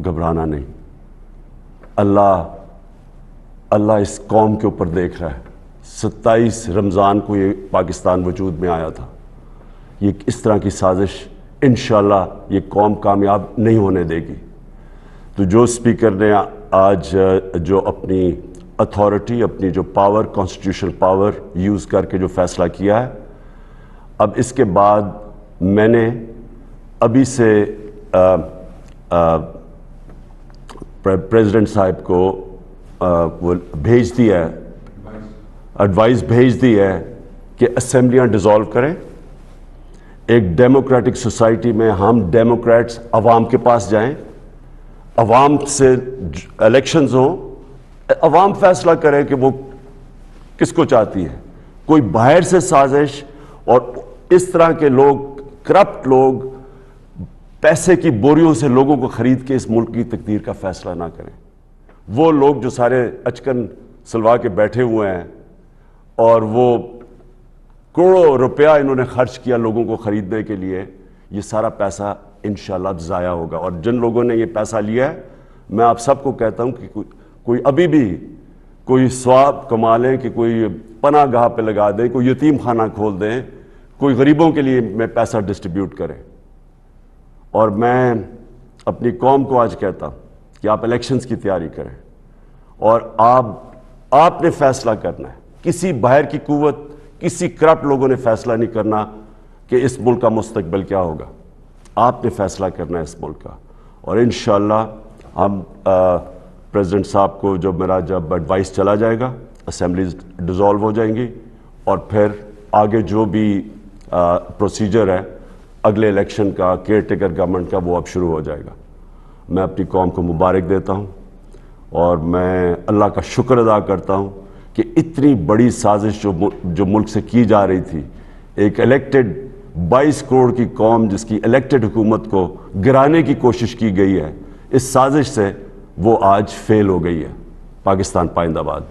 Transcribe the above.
گھبرانا نہیں. اللہ اس قوم کے اوپر دیکھ رہا ہے. 27 رمضان کو یہ پاکستان وجود میں آیا تھا. یہ اس طرح کی سازش انشاءاللہ یہ قوم کامیاب نہیں ہونے دے گی. تو جو اسپیکر نے آج جو اپنی اتھارٹی، اپنی جو پاور، کانسٹیٹیوشنل پاور یوز کر کے جو فیصلہ کیا ہے، اب اس کے بعد میں نے ابھی سے پریزیڈنٹ صاحب کو وہ بھیج دیا ہے، ایڈوائز بھیج دی ہے کہ اسمبلیاں ڈیزالو کریں. ایک ڈیموکریٹک سوسائٹی میں ہم ڈیموکریٹس عوام کے پاس جائیں، عوام سے الیکشنز ہوں، عوام فیصلہ کرے کہ وہ کس کو چاہتی ہے. کوئی باہر سے سازش اور اس طرح کے لوگ، کرپٹ لوگ، پیسے کی بوریوں سے لوگوں کو خرید کے اس ملک کی تقدیر کا فیصلہ نہ کریں. وہ لوگ جو سارے اچکن سلوا کے بیٹھے ہوئے ہیں اور وہ کروڑوں روپیہ انہوں نے خرچ کیا لوگوں کو خریدنے کے لیے، یہ سارا پیسہ انشاءاللہ ضائع ہوگا. اور جن لوگوں نے یہ پیسہ لیا ہے، میں آپ سب کو کہتا ہوں کہ کوئی ابھی بھی کوئی ثواب کما لیں، کہ کوئی پناہ گاہ پہ لگا دیں، کوئی یتیم خانہ کھول دیں، کوئی غریبوں کے لیے میں پیسہ ڈسٹریبیوٹ کریں. اور میں اپنی قوم کو آج کہتا ہوں کہ آپ الیکشنز کی تیاری کریں، اور آپ نے فیصلہ کرنا ہے. کسی باہر کی قوت، کسی کرپٹ لوگوں نے فیصلہ نہیں کرنا کہ اس ملک کا مستقبل کیا ہوگا. آپ نے فیصلہ کرنا ہے اس ملک کا. اور انشاءاللہ ہم پریزیڈنٹ صاحب کو جب ایڈوائس چلا جائے گا، اسمبلیز ڈیزالو ہو جائیں گی، اور پھر آگے جو بھی پروسیجر ہے اگلے الیکشن کا، کیئر ٹیکر گورنمنٹ کا، وہ اب شروع ہو جائے گا. میں اپنی قوم کو مبارک دیتا ہوں، اور میں اللہ کا شکر ادا کرتا ہوں کہ اتنی بڑی سازش جو ملک سے کی جا رہی تھی، ایک الیکٹڈ 22 کروڑ کی قوم جس کی الیکٹڈ حکومت کو گرانے کی کوشش کی گئی ہے، اس سازش سے وہ آج فیل ہو گئی ہے. پاکستان پائندہ باد.